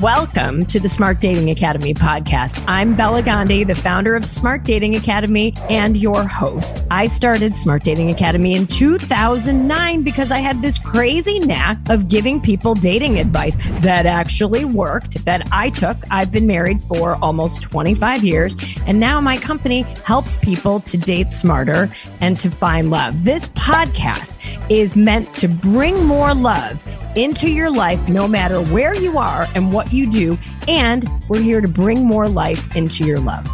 Welcome to the Smart Dating Academy podcast. I'm Bela Gandhi, the founder of Smart Dating Academy and your host. I started Smart Dating Academy in 2009 because I had this crazy knack of giving people dating advice that actually worked, that I took. I've been married for almost 25 years, and now my company helps people to date smarter and to find love. This podcast is meant to bring more love into your life, no matter where you are and what you do. And we're here to bring more life into your love.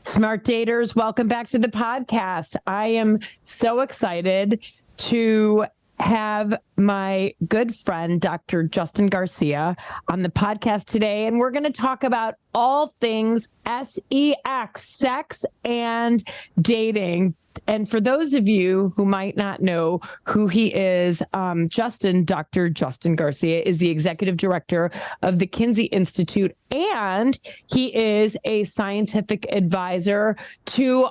Smart daters, welcome back to the podcast. I am so excited to have my good friend, Dr. Justin Garcia, on the podcast today. And we're going to talk about all things sex, sex and dating. And for those of you who might not know who he is, Dr. Justin Garcia is the executive director of the Kinsey Institute, and he is a scientific advisor to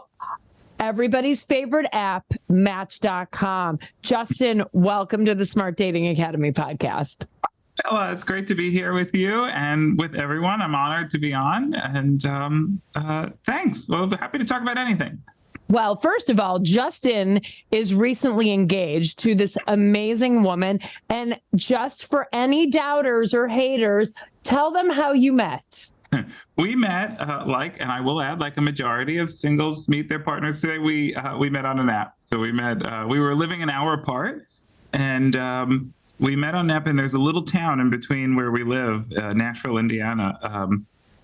everybody's favorite app, Match.com. Justin, welcome to the Smart Dating Academy podcast. Bella, it's great to be here with you and with everyone. I'm honored to be on, and thanks. Well, happy to talk about anything. Well, first of all, Justin is recently engaged to this amazing woman. And just for any doubters or haters, tell them how you met. We met, and I will add, like a majority of singles meet their partners today. We met on an app. So we met, we were living an hour apart, and we met on an app, and there's a little town in between where we live, Nashville, Indiana.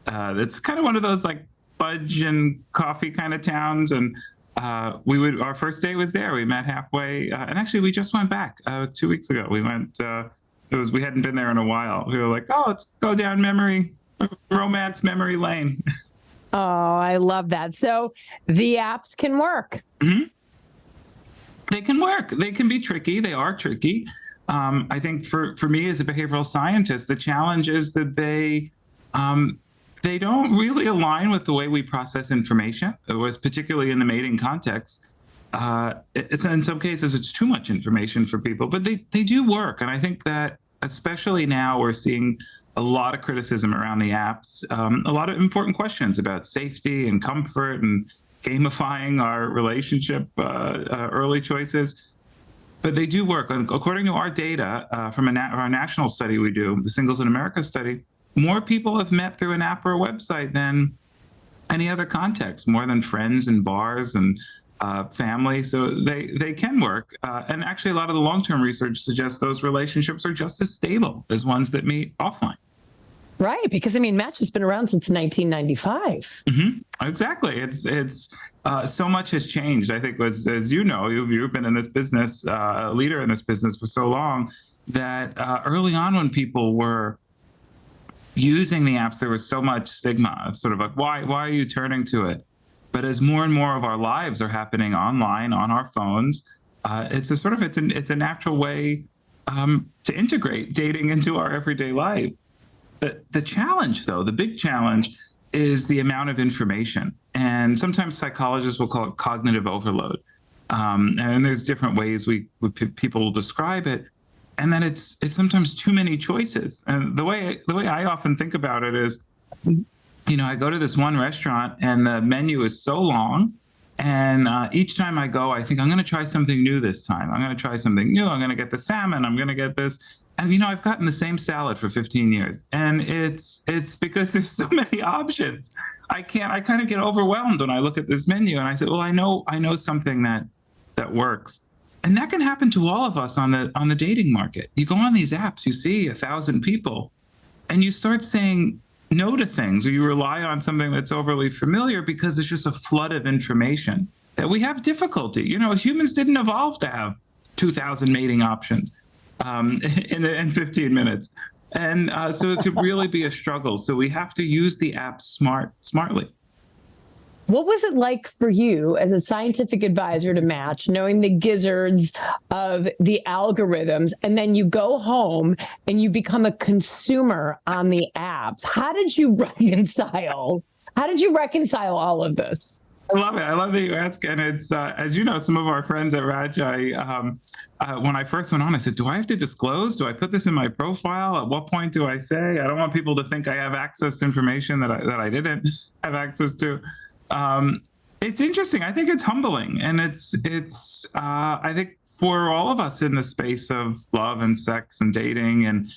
It's kind of one of those like fudge and coffee kind of towns. And our first date was there. We met halfway, and actually we just went back 2 weeks ago. We went, we hadn't been there in a while. We were like, oh, let's go down romance memory lane. Oh, I love that. So the apps can work. Mm-hmm. They can work. They can be tricky. They are tricky. I think for me as a behavioral scientist, the challenge is that they don't really align with the way we process information. It was particularly in the mating context. It's in some cases, it's too much information for people, but they do work. And I think that especially now we're seeing a lot of criticism around the apps, a lot of important questions about safety and comfort and gamifying our relationship early choices. But they do work. And according to our data from our national study we do, the Singles in America study, more people have met through an app or a website than any other context, more than friends and bars and family. So they can work. And actually, a lot of the long-term research suggests those relationships are just as stable as ones that meet offline. Right. Because, I mean, Match has been around since 1995. Mm-hmm. Exactly. It's so much has changed. I think, as you know, you've been in this business, a leader in this business for so long, that early on when people were using the apps, there was so much stigma of sort of like, why are you turning to it? But as more and more of our lives are happening online on our phones, it's a natural way to integrate dating into our everyday life. The challenge, though, the big challenge is the amount of information. And sometimes psychologists will call it cognitive overload. And there's different ways people will describe it. And then it's sometimes too many choices. And the way I often think about it is, I go to this one restaurant and the menu is so long. And each time I go, I think I'm going to try something new this time. I'm going to try something new. I'm going to get the salmon. I'm going to get this. And, I've gotten the same salad for 15 years. And it's because there's so many options. I kind of get overwhelmed when I look at this menu and I say, well, I know something that works. And that can happen to all of us on the dating market. You go on these apps, you see 1,000 people, and you start saying no to things, or you rely on something that's overly familiar because it's just a flood of information that we have difficulty. Humans didn't evolve to have 2,000 mating options in 15 minutes. And so it could really be a struggle. So we have to use the app smartly. What was it like for you as a scientific advisor to Match, knowing the gizzards of the algorithms, and then you go home and you become a consumer on the apps? How did you reconcile all of this? I love it. I love that you ask. And it's, as you know, some of our friends at Raj, when I first went on, I said, do I have to disclose? Do I put this in my profile? At what point do I say? I don't want people to think I have access to information that I didn't have access to. It's interesting. I think it's humbling. And I think for all of us in the space of love and sex and dating, and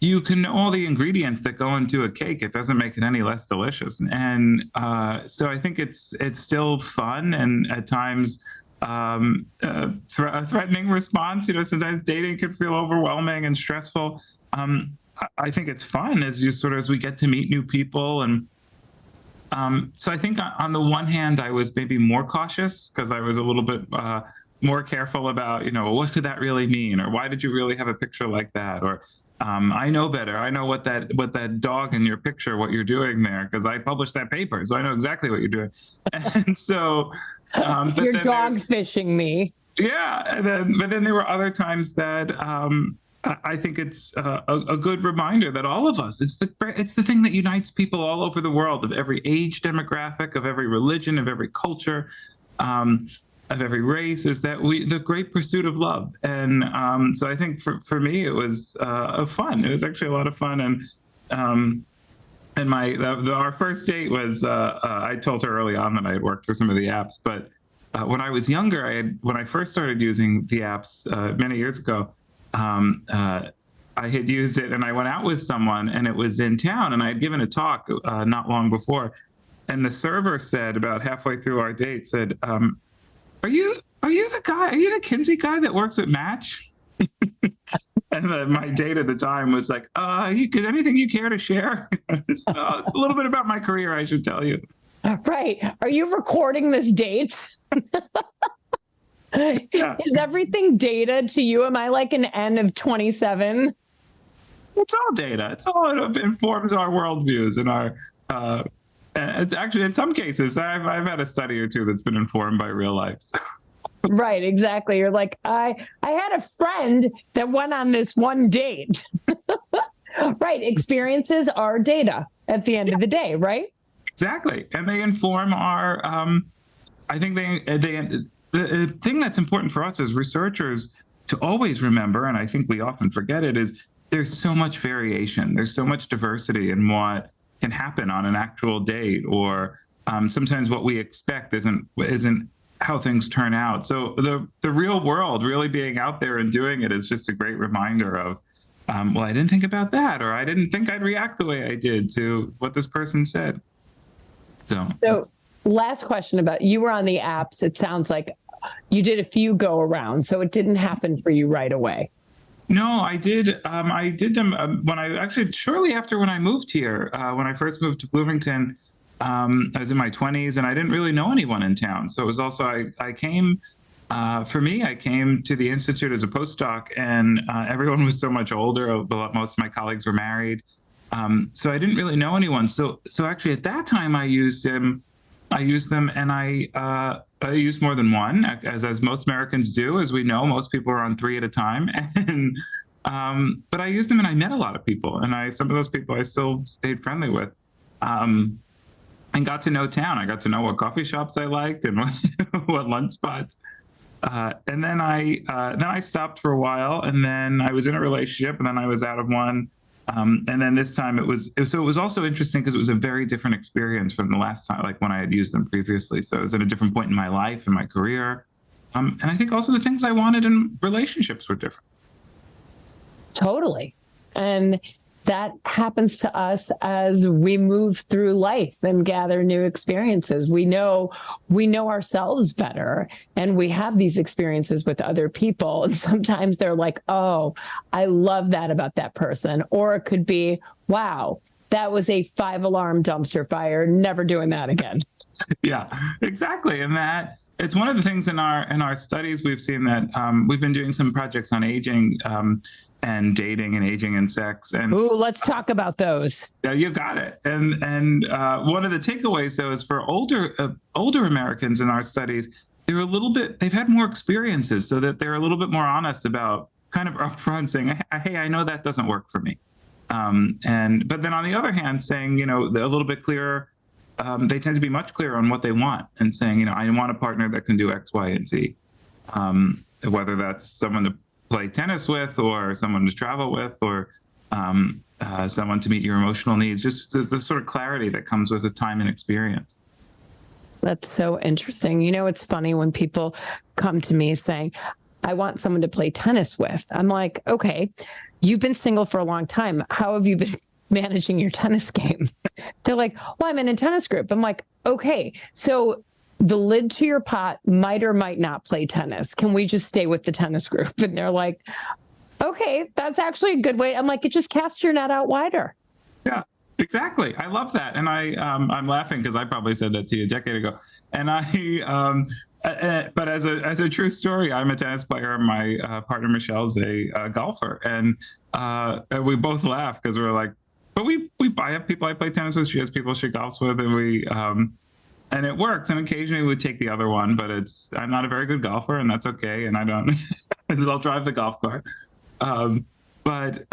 you can know all the ingredients that go into a cake. It doesn't make it any less delicious. And so I think it's still fun, and at times a threatening response. Sometimes dating can feel overwhelming and stressful. I think it's fun as we get to meet new people. And so I think on the one hand, I was maybe more cautious because I was a little bit more careful about, what could that really mean? Or why did you really have a picture like that? Or I know better. I know what that dog in your picture, what you're doing there, because I published that paper, so I know exactly what you're doing. And so you're dog fishing me. Yeah, but then there were other times that I think it's a good reminder that all of us, it's the thing that unites people all over the world, of every age demographic, of every religion, of every culture, of every race, is that the great pursuit of love. And so I think for me, it was fun. It was actually a lot of fun. And our first date was, I told her early on that I had worked for some of the apps, but when I was younger, when I first started using the apps many years ago, I had used it, and I went out with someone, and it was in town, and I had given a talk not long before, and the server said about halfway through our date, said, Are you the guy? Are you the Kinsey guy that works with Match? And my date at the time was like, anything you care to share? It's a little bit about my career, I should tell you. Right. Are you recording this date? Yeah. Is everything data to you? Am I like an N of 27? It's all data. It informs our worldviews and our. It's actually, in some cases, I've had a study or two that's been informed by real life. So. Right, exactly. You're like, I had a friend that went on this one date. Right. Experiences are data at the end of the day, right? Exactly. And they inform our, I think the thing that's important for us as researchers to always remember, and I think we often forget it, is there's so much variation. There's so much diversity in what can happen on an actual date, or sometimes what we expect isn't how things turn out. So the real world really being out there and doing it is just a great reminder of, well, I didn't think about that, or I didn't think I'd react the way I did to what this person said. So last question about, you were on the apps. It sounds like you did a few go around, so it didn't happen for you right away. No, I did. I did them shortly after when I moved here. When I first moved to Bloomington, I was in my 20s, and I didn't really know anyone in town. So it was also, I came to the Institute as a postdoc, and everyone was so much older. Most of my colleagues were married. So I didn't really know anyone. So actually at that time I used them, and I used more than one, as most Americans do. As we know, most people are on 3 at a time. And but I used them, and I met a lot of people, and some of those people I still stayed friendly with, and got to know town. I got to know what coffee shops I liked and what lunch spots. And then I stopped for a while, and then I was in a relationship, and then I was out of one. And then this time it was also interesting because it was a very different experience from the last time, like when I had used them previously. So it was at a different point in my life and my career. And I think also the things I wanted in relationships were different. Totally. And that happens to us as we move through life and gather new experiences. We know ourselves better, and we have these experiences with other people. And sometimes they're like, oh, I love that about that person. Or it could be, wow, that was a 5-alarm dumpster fire. Never doing that again. Yeah, exactly. And that it's one of the things in our studies we've seen that we've been doing some projects on aging and dating and aging and sex. And let's talk about those. Yeah, you got it. And one of the takeaways though is for older Americans in our studies, they've had more experiences, so that they're a little bit more honest about kind of upfront saying, hey, I know that doesn't work for me. But then on the other hand, saying, a little bit clearer, they tend to be much clearer on what they want and saying, I want a partner that can do X, Y, and Z. Whether that's someone to play tennis with or someone to travel with or someone to meet your emotional needs, just the sort of clarity that comes with the time and experience. That's so interesting. It's funny when people come to me saying, I want someone to play tennis with. I'm like, okay, you've been single for a long time. How have you been managing your tennis game? They're like, well, I'm in a tennis group. I'm like, okay, so the lid to your pot might or might not play tennis. Can we just stay with the tennis group? And they're like, okay, that's actually a good way. I'm like, it just casts your net out wider. Yeah, exactly. I love that. And I'm laughing because I probably said that to you a decade ago. And but as a true story, I'm a tennis player. My partner, Michelle's a golfer. And we both laugh because we're like, but I have people I play tennis with. She has people she golfs with, and it works. And occasionally we take the other one, but I'm not a very good golfer, and that's okay. And I don't, I'll drive the golf cart. But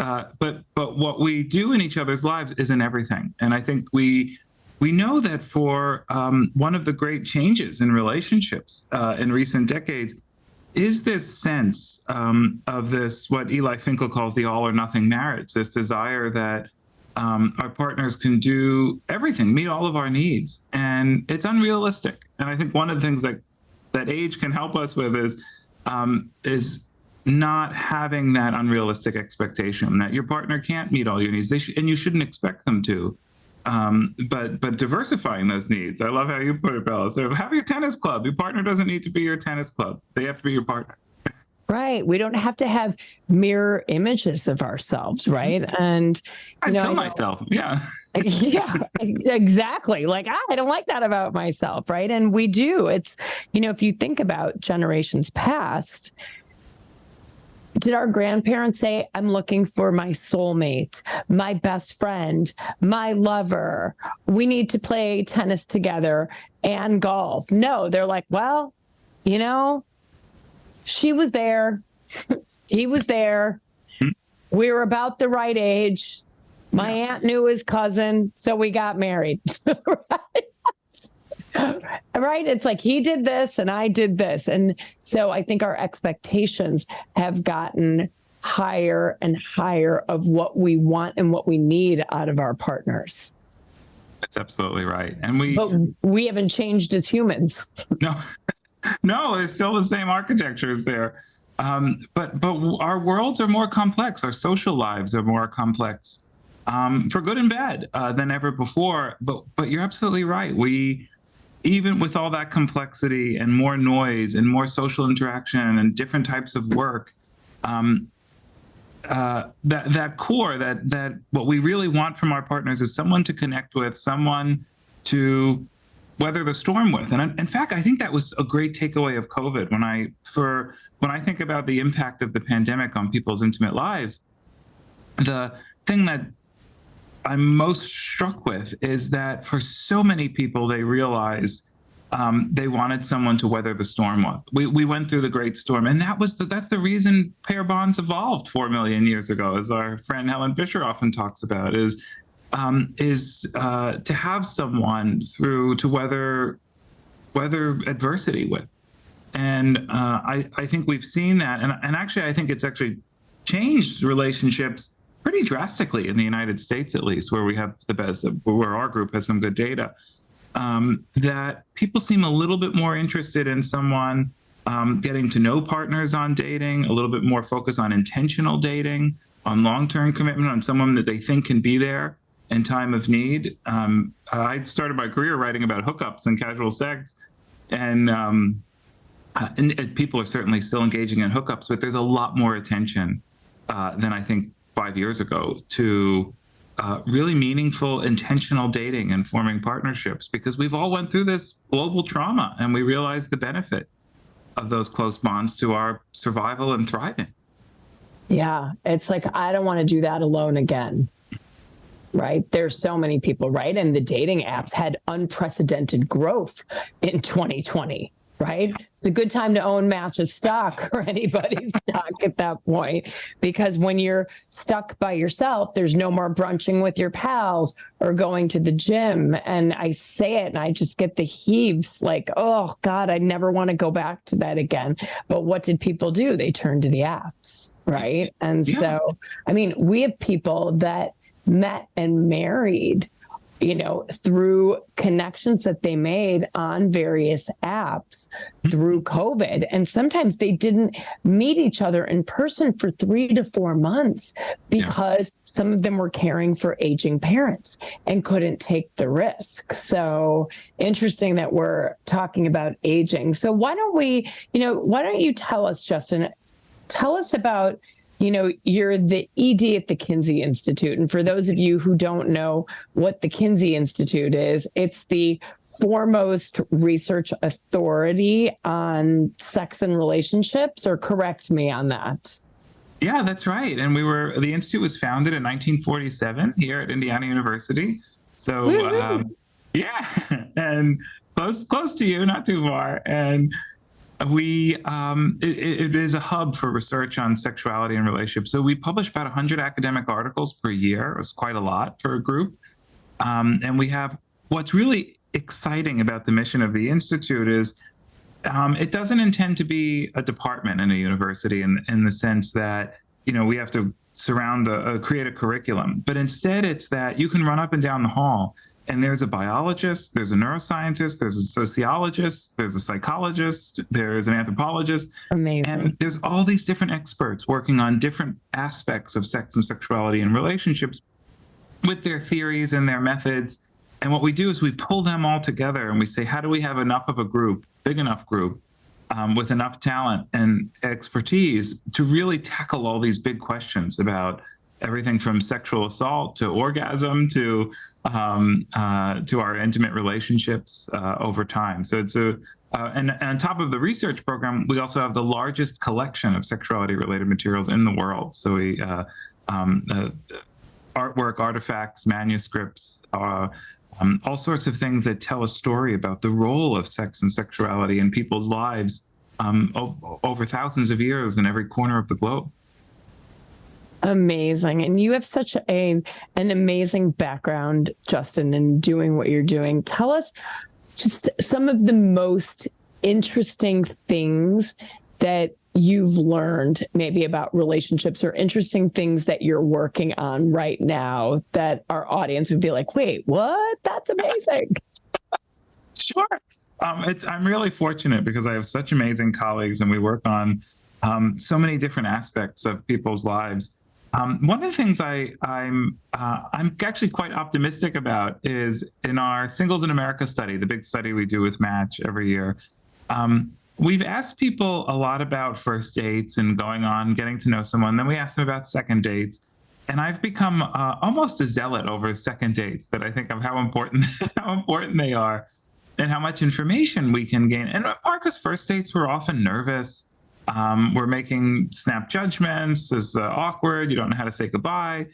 what we do in each other's lives isn't everything. And I think we know that for one of the great changes in relationships in recent decades is this sense of this, what Eli Finkel calls the all or nothing marriage, this desire that our partners can do everything, meet all of our needs. And it's unrealistic. And I think one of the things that age can help us with is not having that unrealistic expectation that your partner can't meet all your needs. And you shouldn't expect them to. But diversifying those needs. I love how you put it, Bella. So have your tennis club. Your partner doesn't need to be your tennis club. They have to be your partner. Right. We don't have to have mirror images of ourselves, right? And I'd kill myself. Yeah. Yeah, exactly. Like, I don't like that about myself, right? And we do. It's, if you think about generations past, did our grandparents say, I'm looking for my soulmate, my best friend, my lover? We need to play tennis together and golf. No, they're like, well, she was there. He was there. We were about the right age. My aunt knew his cousin, so we got married. Right? It's like he did this and I did this. And so I think our expectations have gotten higher and higher of what we want and what we need out of our partners. That's absolutely right. And we haven't changed as humans. No, it's still the same architectures there. But our worlds are more complex. Our social lives are more complex, for good and bad, than ever before. But you're absolutely right. Even with all that complexity and more noise and more social interaction and different types of work, that core, that what we really want from our partners is someone to connect with, someone to weather the storm with. And in fact, I think that was a great takeaway of COVID. When I think about the impact of the pandemic on people's intimate lives, the thing that I'm most struck with is that for so many people, they realized they wanted someone to weather the storm with. We went through the great storm, and that's the reason pair bonds evolved 4 million years ago, as our friend Helen Fisher often talks about, is to have someone to weather adversity with. And I think we've seen that, and actually I think it's actually changed relationships pretty drastically in the United States, at least, where we have the best, where our group has some good data, that people seem a little bit more interested in someone getting to know partners on dating, a little bit more focus on intentional dating, on long-term commitment, on someone that they think can be there in time of need. I started my career writing about hookups and casual sex, and people are certainly still engaging in hookups, but there's a lot more attention than I think 5 years ago to really meaningful, intentional dating and forming partnerships, because we've all went through this global trauma and we realize the benefit of those close bonds to our survival and thriving. Yeah, it's like, I don't want to do that alone again. Right? There's so many people, right? And the dating apps had unprecedented growth in 2020. right? It's a good time to own Match's stock or anybody's stock at that point, because when you're stuck by yourself, there's no more brunching with your pals or going to the gym. And I say it and I just get the heaves like, oh God, I never want to go back to that again. But what did people do? They turned to the apps, right? And so, I mean, we have people that met and married, through connections that they made on various apps through COVID. And sometimes they didn't meet each other in person for 3 to 4 months because some of them were caring for aging parents and couldn't take the risk. So interesting that we're talking about aging. So why don't you tell us, Justin, tell us about, you're the ED at the Kinsey Institute. And for those of you who don't know what the Kinsey Institute is, it's the foremost research authority on sex and relationships, or correct me on that. Yeah, that's right. And the Institute was founded in 1947 here at Indiana University. So, and close to you, not too far. And it is a hub for research on sexuality and relationships. So we publish about 100 academic articles per year. It was quite a lot for a group. And we have, what's really exciting about the mission of the Institute is it doesn't intend to be a department in a university in the sense that, we have to create a curriculum, but instead it's that you can run up and down the hall and there's a biologist, there's a neuroscientist, there's a sociologist, there's a psychologist, there's an anthropologist. Amazing. And there's all these different experts working on different aspects of sex and sexuality and relationships with their theories and their methods. And what we do is we pull them all together and we say, how do we have enough of a group, big enough group, with enough talent and expertise to really tackle all these big questions about everything from sexual assault to orgasm to our intimate relationships over time. So it's and on top of the research program, we also have the largest collection of sexuality-related materials in the world. So we artwork, artifacts, manuscripts, all sorts of things that tell a story about the role of sex and sexuality in people's lives over thousands of years in every corner of the globe. Amazing. And you have such an amazing background, Justin, in doing what you're doing. Tell us just some of the most interesting things that you've learned maybe about relationships, or interesting things that you're working on right now that our audience would be like, wait, what? That's amazing. Sure. I'm really fortunate because I have such amazing colleagues and we work on so many different aspects of people's lives. One of the things I'm actually quite optimistic about is in our Singles in America study, the big study we do with Match every year. We've asked people a lot about first dates and getting to know someone. Then we asked them about second dates. And I've become almost a zealot over second dates, that I think of how important they are and how much information we can gain. And because first dates, we're often nervous. We're making snap judgments. It's awkward. You don't know how to say goodbye.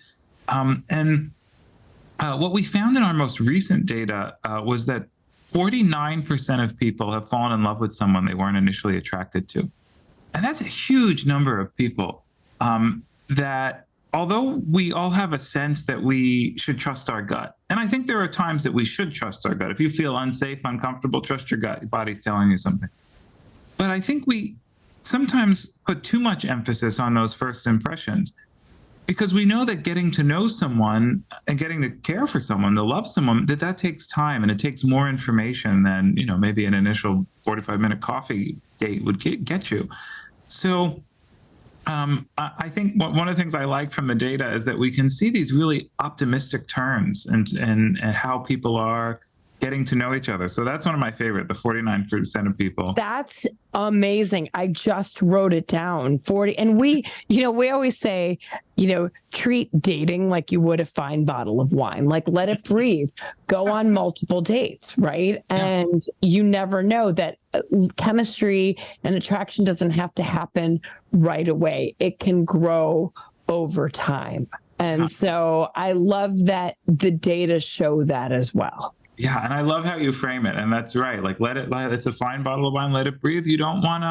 And what we found in our most recent data was that 49% of people have fallen in love with someone they weren't initially attracted to. And that's a huge number of people that, although we all have a sense that we should trust our gut, and I think there are times that we should trust our gut. If you feel unsafe, uncomfortable, trust your gut. Your body's telling you something. But I think we sometimes put too much emphasis on those first impressions, because we know that getting to know someone and getting to care for someone, to love someone, that takes time and it takes more information than, maybe an initial 45-minute coffee date would get you. So I think one of the things I like from the data is that we can see these really optimistic turns and how people are getting to know each other. So that's one of my favorite, the 49% of people. That's amazing. I just wrote it down. 40. And we always say, treat dating like you would a fine bottle of wine, like let it breathe, go on multiple dates, right? Yeah. And you never know that chemistry and attraction doesn't have to happen right away. It can grow over time. And so I love that the data show that as well. Yeah, and I love how you frame it, and that's right. Like, it's a fine bottle of wine, let it breathe. You don't want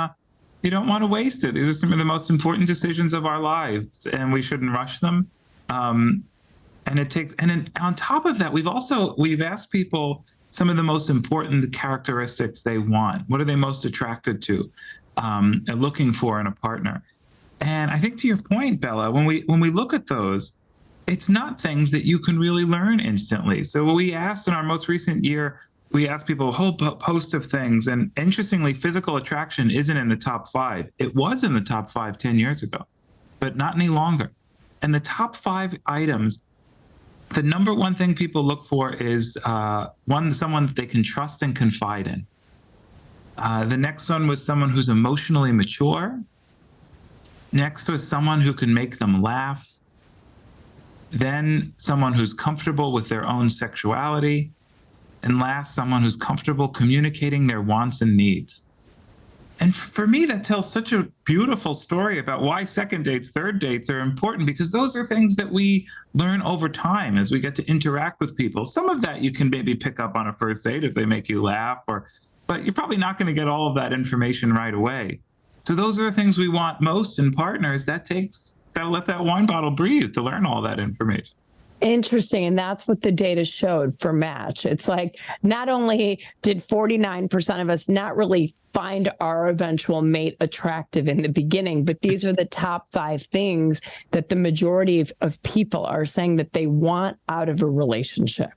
to waste it. These are some of the most important decisions of our lives, and we shouldn't rush them. Um, and then on top of that, we've asked people some of the most important characteristics they want. What are they most attracted to, and looking for in a partner? And I think to your point, Bella, when we look at those, it's not things that you can really learn instantly. So what we asked in our most recent year, we asked people a whole host of things. And interestingly, physical attraction isn't in the top 5. It was in the top 5 10 years ago, but not any longer. And the top 5 items, the number one thing people look for is someone that they can trust and confide in. The next one was someone who's emotionally mature. Next was someone who can make them laugh. Then someone who's comfortable with their own sexuality. And last, someone who's comfortable communicating their wants and needs. And for me, that tells such a beautiful story about why second dates, third dates are important, because those are things that we learn over time as we get to interact with people. Some of that you can maybe pick up on a first date if they make you laugh, but you're probably not going to get all of that information right away. So those are the things we want most in partners. Gotta let that wine bottle breathe to learn all that information. Interesting. And that's what the data showed for Match. It's like, not only did 49% of us not really find our eventual mate attractive in the beginning, but these are the top 5 things that the majority of people are saying that they want out of a relationship.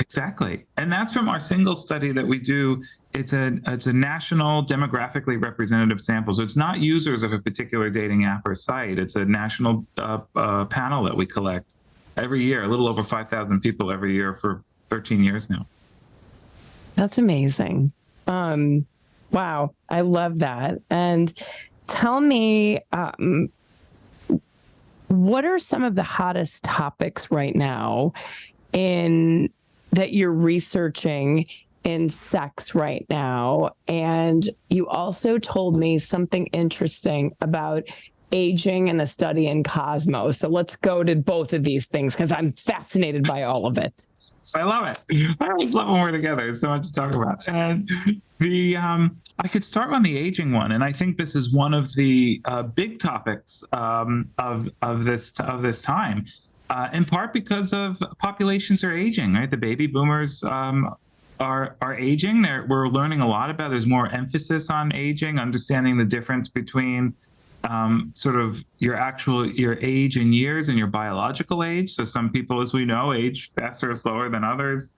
Exactly. And that's from our single study that we do. It's a national demographically representative sample. So it's not users of a particular dating app or site. It's a national panel that we collect every year, a little over 5,000 people every year for 13 years now. That's amazing. Wow. I love that. And tell me, what are some of the hottest topics right now that you're researching in sex right now? And you also told me something interesting about aging and a study in Cosmos. So let's go to both of these things because I'm fascinated by all of it. I love it. I always love when we're together. It's so much to talk about. And I could start on the aging one, and I think this is one of the big topics of this time. In part because of populations are aging, right? The baby boomers are aging. We're learning a lot about. There's more emphasis on aging, understanding the difference between sort of your age in years and your biological age. So some people, as we know, age faster or slower than others.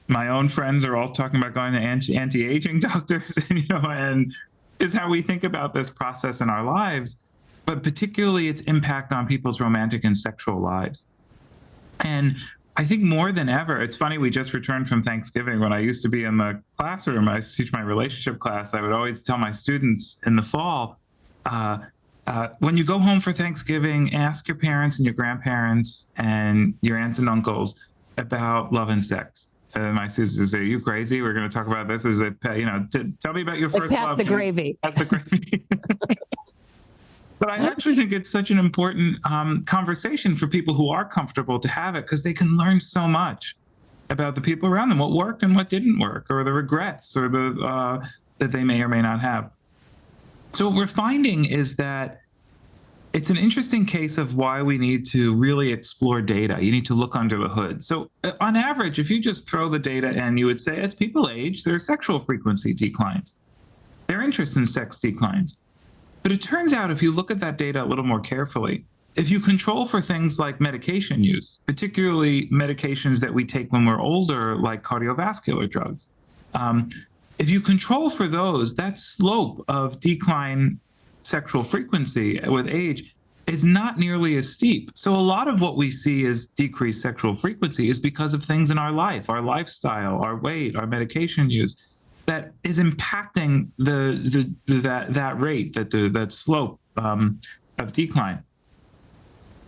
My own friends are all talking about going to anti-aging doctors, and is how we think about this process in our lives, but particularly its impact on people's romantic and sexual lives. And I think more than ever, it's funny, we just returned from Thanksgiving. When I used to be in the classroom, I used to teach my relationship class, I would always tell my students in the fall, when you go home for Thanksgiving, ask your parents and your grandparents and your aunts and uncles about love and sex. And my students would say, "Are you crazy? We're going to talk about this." Tell me about your first love. Pass the gravy. Pass the gravy. But I actually think it's such an important conversation for people who are comfortable to have it, because they can learn so much about the people around them, what worked and what didn't work, or the regrets, or that they may or may not have. So what we're finding is that it's an interesting case of why we need to really explore data. You need to look under the hood. So on average, if you just throw the data in, you would say as people age, their sexual frequency declines. Their interest in sex declines. But it turns out, if you look at that data a little more carefully, if you control for things like medication use, particularly medications that we take when we're older, like cardiovascular drugs, if you control for those, that slope of decline sexual frequency with age is not nearly as steep. So a lot of what we see as decreased sexual frequency is because of things in our life, our lifestyle, our weight, our medication use, that is impacting that rate, that slope of decline.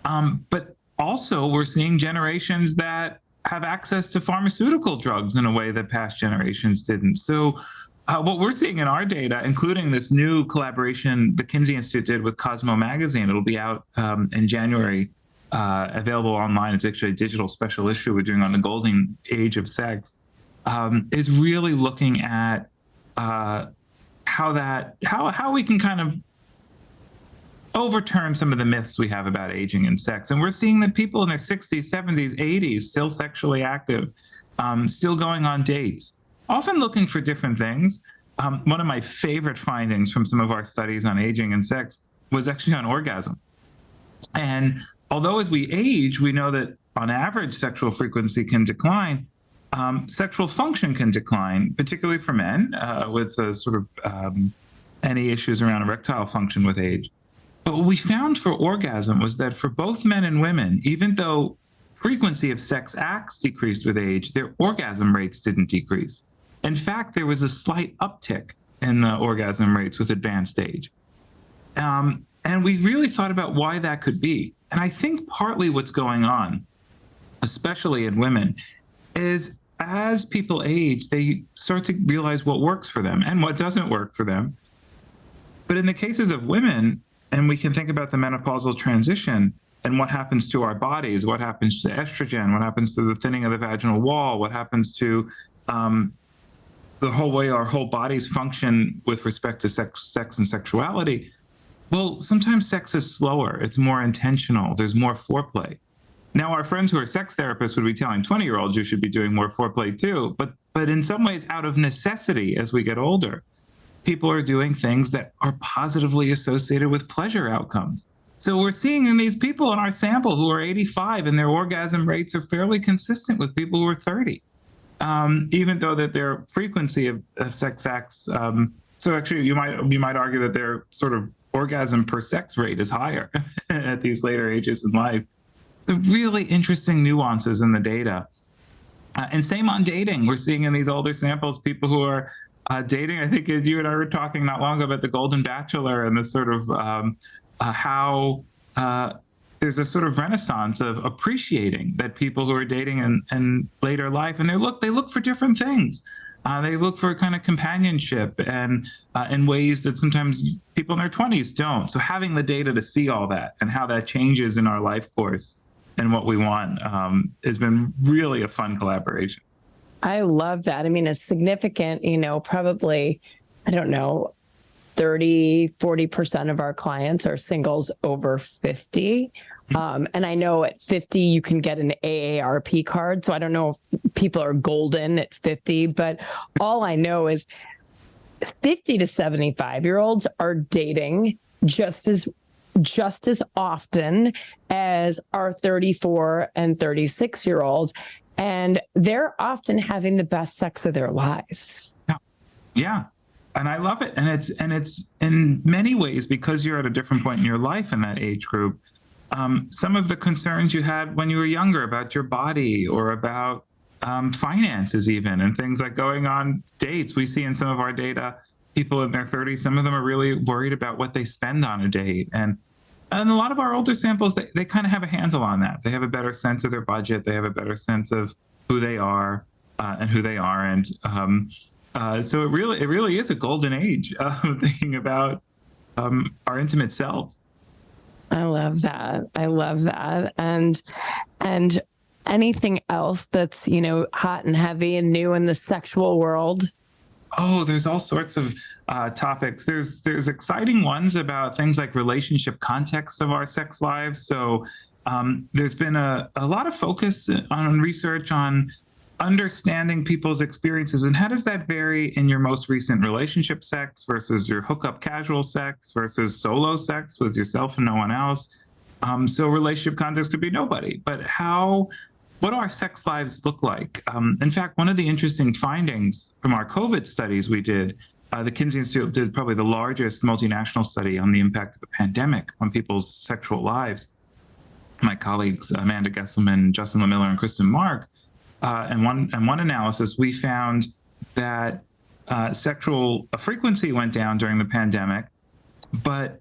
But also, we're seeing generations that have access to pharmaceutical drugs in a way that past generations didn't. So what we're seeing in our data, including this new collaboration the Kinsey Institute did with Cosmo magazine, it'll be out in January available online. It's actually a digital special issue we're doing on the golden age of sex, is really looking at how we can kind of overturn some of the myths we have about aging and sex. And we're seeing that people in their 60s, 70s, 80s, still sexually active, still going on dates, often looking for different things. One of my favorite findings from some of our studies on aging and sex was actually on orgasm. And although as we age, we know that on average sexual frequency can decline, sexual function can decline, particularly for men with any issues around erectile function with age. But what we found for orgasm was that for both men and women, even though frequency of sex acts decreased with age, their orgasm rates didn't decrease. In fact, there was a slight uptick in the orgasm rates with advanced age. And we really thought about why that could be. And I think partly what's going on, especially in women, is as people age, they start to realize what works for them and what doesn't work for them. But in the cases of women, and we can think about the menopausal transition and what happens to our bodies, what happens to estrogen, what happens to the thinning of the vaginal wall, what happens to the whole way our whole bodies function with respect to sex and sexuality. Well, sometimes sex is slower. It's more intentional. There's more foreplay. Now, our friends who are sex therapists would be telling 20-year-olds you should be doing more foreplay too. But in some ways, out of necessity, as we get older, people are doing things that are positively associated with pleasure outcomes. So we're seeing in these people in our sample who are 85 and their orgasm rates are fairly consistent with people who are 30, even though that their frequency of sex acts. So actually, you might argue that their sort of orgasm per sex rate is higher at these later ages in life. The really interesting nuances in the data. And same on dating. We're seeing in these older samples, people who are dating. I think you and I were talking not long ago about the Golden Bachelor and the sort of how there's a sort of renaissance of appreciating that people who are dating in later life, and they look for different things. They look for kind of companionship and in ways that sometimes people in their 20s don't. So having the data to see all that and how that changes in our life course and what we want has been really a fun collaboration. I love that. I mean, a significant, probably, I don't know, 30-40% of our clients are singles over 50. And I know at 50, you can get an AARP card. So I don't know if people are golden at 50, but all I know is 50 to 75-year-olds are dating just as often as our 34 and 36-year-olds. And they're often having the best sex of their lives. Yeah. And I love it. And it's in many ways, because you're at a different point in your life in that age group, some of the concerns you had when you were younger about your body or about finances even, and things like going on dates. We see in some of our data, people in their 30s, some of them are really worried about what they spend on a date. And a lot of our older samples, they kind of have a handle on that. They have a better sense of their budget. They have a better sense of who they are and who they aren't. So it really is a golden age of thinking about our intimate selves. I love that. And anything else that's, hot and heavy and new in the sexual world? Oh, there's all sorts of topics. There's exciting ones about things like relationship context of our sex lives. So there's been a lot of focus on research on understanding people's experiences and how does that vary in your most recent relationship sex versus your hookup casual sex versus solo sex with yourself and no one else. So relationship context could be nobody, but what do our sex lives look like? In fact, one of the interesting findings from our COVID studies we did, the Kinsey Institute did probably the largest multinational study on the impact of the pandemic on people's sexual lives. My colleagues, Amanda Gesselman, Justin LaMiller, and Kristen Mark, and one analysis, we found that sexual frequency went down during the pandemic, but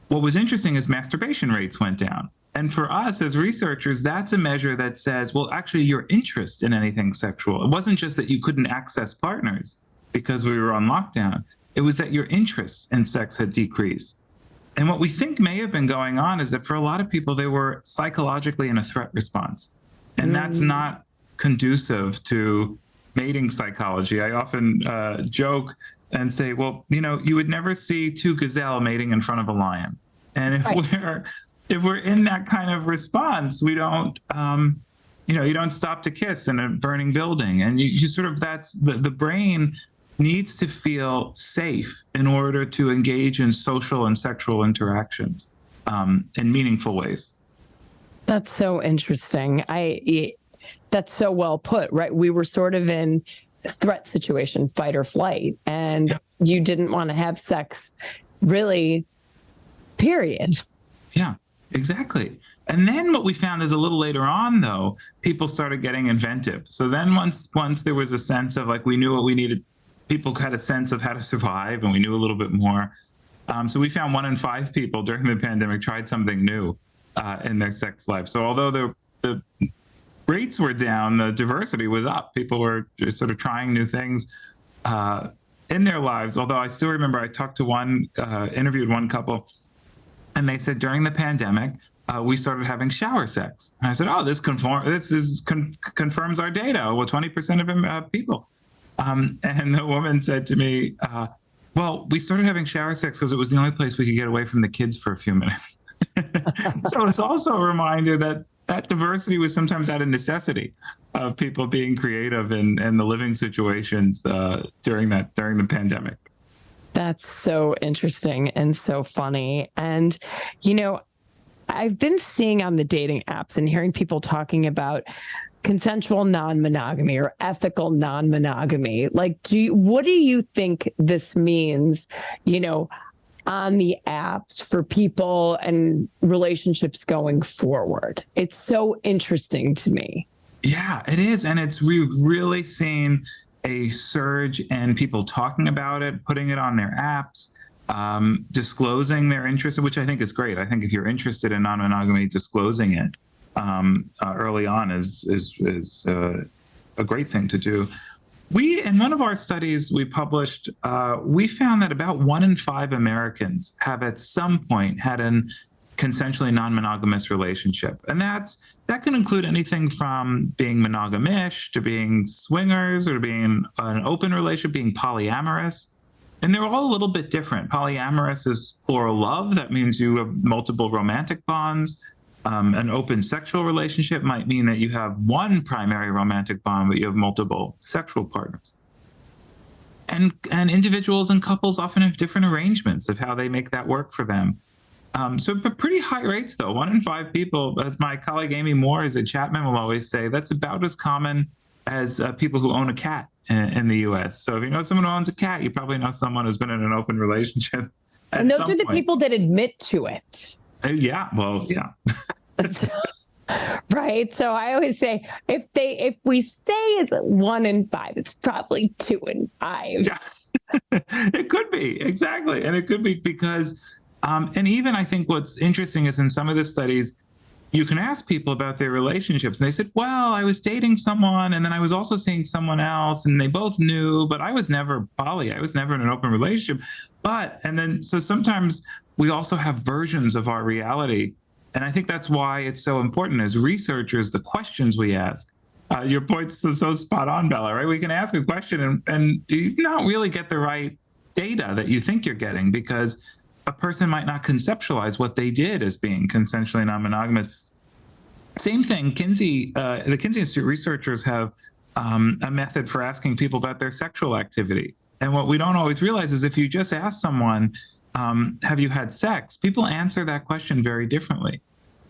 what was interesting is masturbation rates went down. And for us as researchers, that's a measure that says, well, actually, your interest in anything sexual. It wasn't just that you couldn't access partners because we were on lockdown. It was that your interest in sex had decreased. And what we think may have been going on is that for a lot of people, they were psychologically in a threat response. And that's not conducive to mating psychology. I often joke and say, well, you would never see two gazelle mating in front of a lion. And if we're in that kind of response, we don't, you don't stop to kiss in a burning building. And you sort of, that's the brain needs to feel safe in order to engage in social and sexual interactions in meaningful ways. That's so interesting. That's so well put, right? We were sort of in a threat situation, fight or flight, and you didn't want to have sex, really, period. Yeah, exactly. And then what we found is a little later on, though, people started getting inventive. So then once there was a sense of like, we knew what we needed, people had a sense of how to survive, and we knew a little bit more. So we found 1 in 5 people during the pandemic tried something new in their sex life. So although the rates were down, the diversity was up. People were just sort of trying new things in their lives. Although I still remember I talked to interviewed one couple, and they said during the pandemic, we started having shower sex. And I said, oh, this confirms our data. Well, 20% of people. And the woman said to me, well, we started having shower sex because it was the only place we could get away from the kids for a few minutes. So it's also a reminder that diversity was sometimes out of necessity of people being creative in the living situations during the pandemic. That's so interesting and so funny. And, I've been seeing on the dating apps and hearing people talking about consensual non-monogamy or ethical non-monogamy. Like, what do you think this means, on the apps for people and relationships going forward? It's so interesting to me. Yeah, it is. And we've really seen a surge in people talking about it, putting it on their apps, disclosing their interest, which I think is great. I think if you're interested in non-monogamy, disclosing it early on is a great thing to do. In one of our studies we published, we found that about 1 in 5 Americans have at some point had an consensually non-monogamous relationship. And that can include anything from being monogamish to being swingers or to being an open relationship, being polyamorous. And they're all a little bit different. Polyamorous is plural love. That means you have multiple romantic bonds. An open sexual relationship might mean that you have one primary romantic bond, but you have multiple sexual partners. And individuals and couples often have different arrangements of how they make that work for them. So pretty high rates, though. 1 in 5 people, as my colleague Amy Moore is at Chapman will always say, that's about as common as people who own a cat in the U.S. So if you know someone who owns a cat, you probably know someone who's been in an open relationship. And those are the people that admit to it. Yeah, well, yeah. Right. So I always say, if we say it's 1 in 5, it's probably 2 in 5. Yeah. It could be, exactly. And it could be because, and even I think what's interesting is in some of the studies, you can ask people about their relationships. And they said, well, I was dating someone and then I was also seeing someone else and they both knew, but I was never poly. I was never in an open relationship. So sometimes we also have versions of our reality. And I think that's why it's so important as researchers, the questions we ask. Your point's so spot on, Bella, right? We can ask a question and you don't really get the right data that you think you're getting because a person might not conceptualize what they did as being consensually non-monogamous. Same thing, Kinsey, the Kinsey Institute researchers have a method for asking people about their sexual activity. And what we don't always realize is if you just ask someone, have you had sex? People answer that question very differently.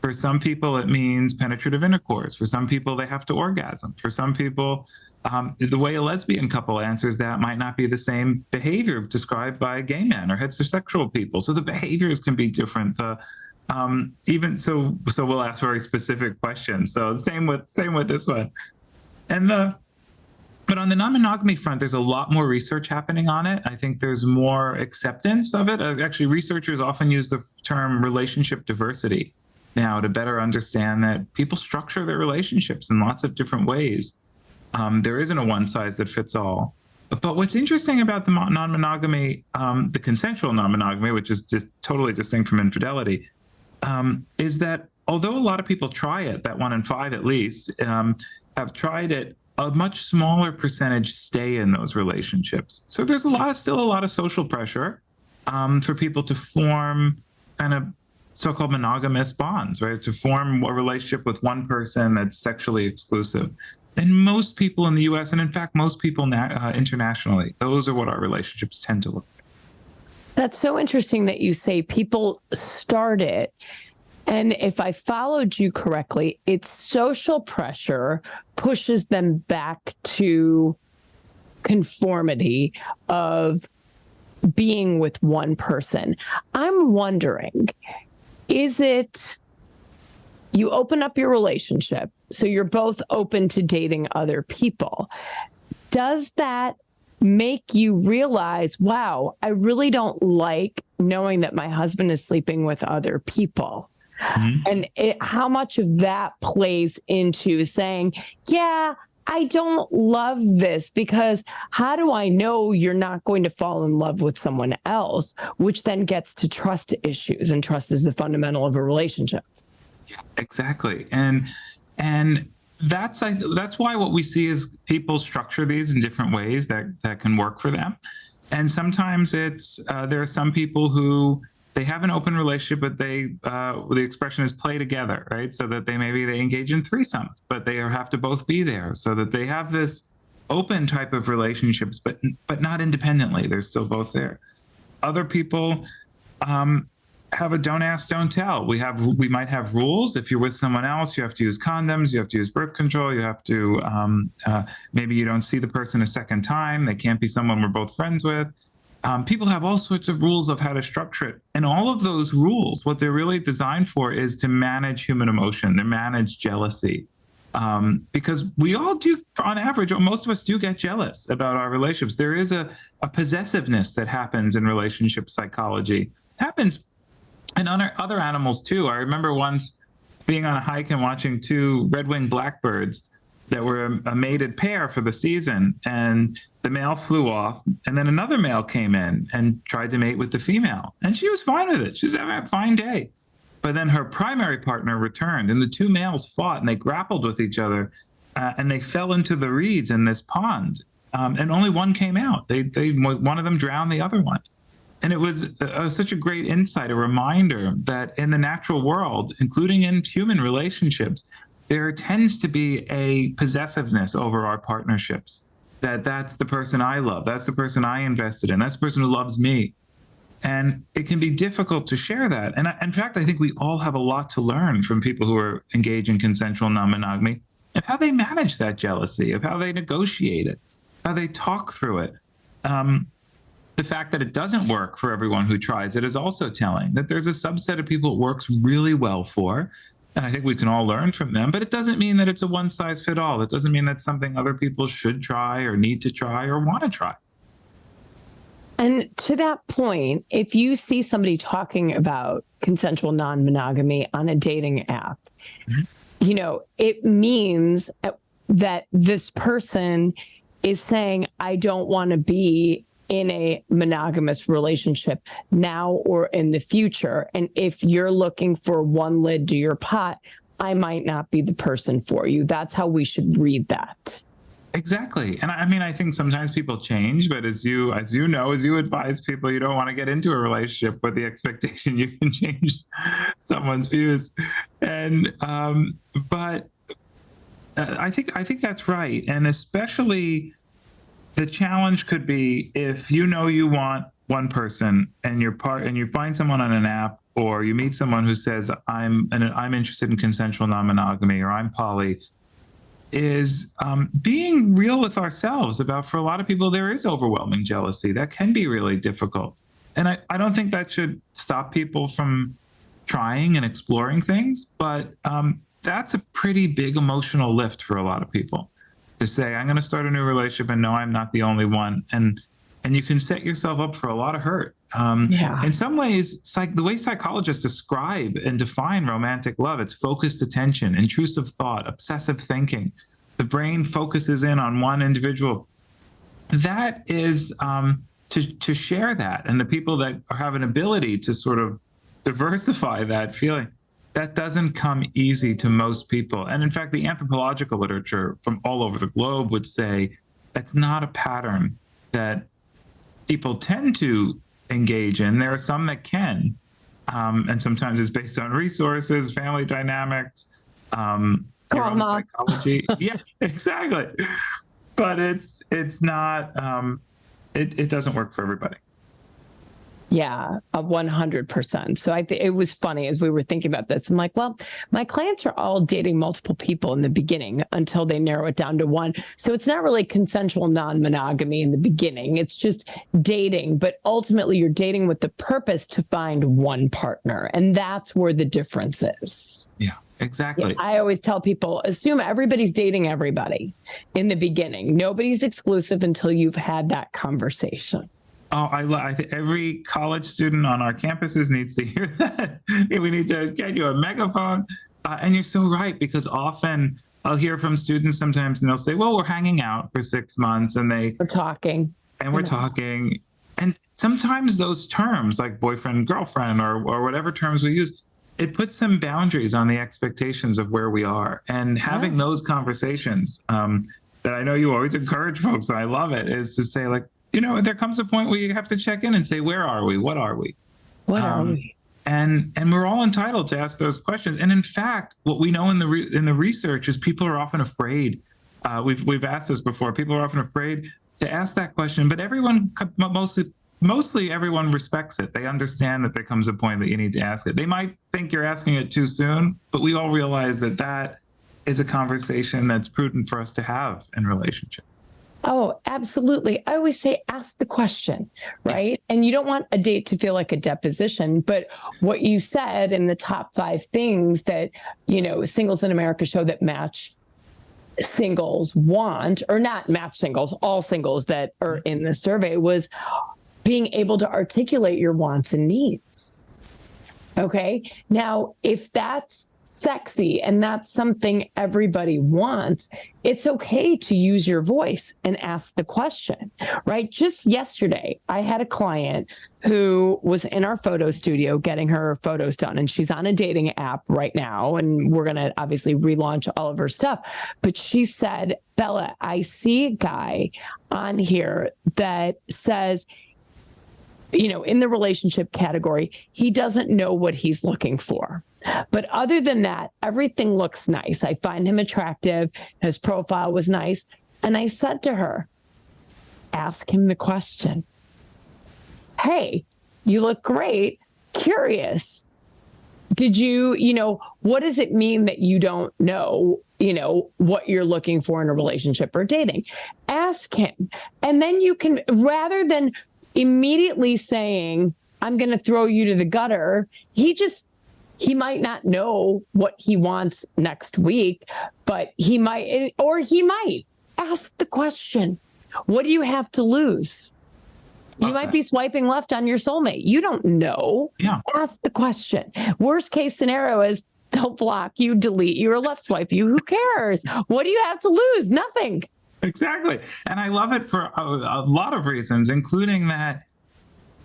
For some people, it means penetrative intercourse. For some people, they have to orgasm. For some people, the way a lesbian couple answers that might not be the same behavior described by gay men or heterosexual people. So the behaviors can be different. Even so we'll ask very specific questions. So same with this one. But on the non-monogamy front, there's a lot more research happening on it. I think there's more acceptance of it. Actually, researchers often use the term relationship diversity now to better understand that people structure their relationships in lots of different ways. There isn't a one size that fits all. But what's interesting about the non-monogamy, the consensual non-monogamy, which is just totally distinct from infidelity, is that although a lot of people try it, that 1 in 5 at least, have tried it, a much smaller percentage stay in those relationships. So there's still a lot of social pressure for people to form kind of so-called monogamous bonds, right? To form a relationship with one person that's sexually exclusive. And most people in the U.S., and in fact, most people internationally, those are what our relationships tend to look like. That's so interesting that you say people start it. And if I followed you correctly, it's social pressure pushes them back to conformity of being with one person. I'm wondering, is it you open up your relationship, so you're both open to dating other people? Does that make you realize, wow, I really don't like knowing that my husband is sleeping with other people? Mm-hmm. And how much of that plays into saying, yeah, I don't love this, because how do I know you're not going to fall in love with someone else, which then gets to trust issues, and trust is the fundamental of a relationship. Yeah, exactly. And that's why what we see is people structure these in different ways that can work for them. And sometimes it's there are some people who they have an open relationship, but the expression is play together, right? So that they engage in threesomes, but they have to both be there, so that they have this open type of relationships, but not independently. They're still both there. Other people have a don't ask, don't tell. We might have rules. If you're with someone else, you have to use condoms, you have to use birth control, you have to maybe you don't see the person a second time. They can't be someone we're both friends with. People have all sorts of rules of how to structure it. And all of those rules, what they're really designed for is to manage human emotion. They manage jealousy. Because we all do, on average, or most of us do get jealous about our relationships. There is a possessiveness that happens in relationship psychology. It happens in other animals too. I remember once being on a hike and watching 2 red-winged blackbirds that were a mated pair for the season, and the male flew off, and then another male came in and tried to mate with the female, and she was fine with it. She was having a fine day. But then her primary partner returned, and the 2 males fought, and they grappled with each other, and they fell into the reeds in this pond, and only one came out. One of them drowned the other one. And it was such a great insight, a reminder that in the natural world, including in human relationships, there tends to be a possessiveness over our partnerships. That's the person I love. That's the person I invested in. That's the person who loves me. And it can be difficult to share that. And in fact, I think we all have a lot to learn from people who are engaged in consensual non-monogamy, and how they manage that jealousy, of how they negotiate it, how they talk through it. The fact that it doesn't work for everyone who tries it is also telling, that there's a subset of people it works really well for. And I think we can all learn from them, but it doesn't mean that it's a one-size-fits-all. It doesn't mean that's something other people should try or need to try or want to try. And to that point, if you see somebody talking about consensual non-monogamy on a dating app, mm-hmm. It means that this person is saying, I don't want to be in a monogamous relationship now or in the future. And if you're looking for one lid to your pot, I might not be the person for you. That's how we should read that. Exactly. And I think sometimes people change, but as you advise people, you don't want to get into a relationship with the expectation you can change someone's views. And but I think that's right. And especially the challenge could be if you want one person and you find someone on an app, or you meet someone who says, I'm interested in consensual non-monogamy, or I'm poly, is being real with ourselves about, for a lot of people, there is overwhelming jealousy. That can be really difficult. And I don't think that should stop people from trying and exploring things, but that's a pretty big emotional lift for a lot of people. To say, I'm going to start a new relationship and know I'm not the only one. And you can set yourself up for a lot of hurt. In some ways, the way psychologists describe and define romantic love, it's focused attention, intrusive thought, obsessive thinking. The brain focuses in on one individual that is to share that, and the people that have an ability to sort of diversify that feeling, that doesn't come easy to most people. And in fact, the anthropological literature from all over the globe would say that's not a pattern that people tend to engage in. There are some that can, and sometimes it's based on resources, family dynamics, your own psychology. Yeah, exactly. But it's not. It doesn't work for everybody. Yeah, 100%. So it was funny as we were thinking about this. I'm like, well, my clients are all dating multiple people in the beginning until they narrow it down to one. So it's not really consensual non-monogamy in the beginning. It's just dating. But ultimately, you're dating with the purpose to find one partner. And that's where the difference is. Yeah, exactly. Yeah, I always tell people, assume everybody's dating everybody in the beginning. Nobody's exclusive until you've had that conversation. Oh, I think every college student on our campuses needs to hear that. We need to get you a megaphone. And you're so right, because often I'll hear from students sometimes and they'll say, well, we're hanging out for 6 months and we're talking. And sometimes those terms like boyfriend, girlfriend, or whatever terms we use, it puts some boundaries on the expectations of where we are. And having those conversations that I know you always encourage folks, and I love it, is to say, like, there comes a point where you have to check in and say, where are we? What are we? What are we? And we're all entitled to ask those questions. And in fact, what we know in the research is people are often afraid. We've asked this before. People are often afraid to ask that question, but everyone, mostly everyone respects it. They understand that there comes a point that you need to ask it. They might think you're asking it too soon, but we all realize that is a conversation that's prudent for us to have in relationship. Oh, absolutely. I always say, ask the question, right? And you don't want a date to feel like a deposition, but what you said in the top 5 things that, Singles in America show that match singles want, or not match singles, all singles that are in the survey, was being able to articulate your wants and needs. Okay. Now, if that's sexy and that's something everybody wants, it's okay to use your voice and ask the question, right? Just yesterday, I had a client who was in our photo studio getting her photos done, and she's on a dating app right now, and we're going to obviously relaunch all of her stuff. But she said, Bella, I see a guy on here that says, in the relationship category, he doesn't know what he's looking for. But other than that, everything looks nice. I find him attractive. His profile was nice. And I said to her, ask him the question. Hey, you look great. Curious. Did you, what does it mean that you don't know, what you're looking for in a relationship or dating? Ask him. And then you can, rather than immediately saying, I'm going to throw you to the gutter, he might not know what he wants next week, but he might ask the question. What do you have to lose? You might be swiping left on your soulmate. You don't know. Yeah. Ask the question. Worst case scenario is they'll block you, delete you, or left swipe you. Who cares? What do you have to lose? Nothing. Exactly. And I love it for a lot of reasons, including that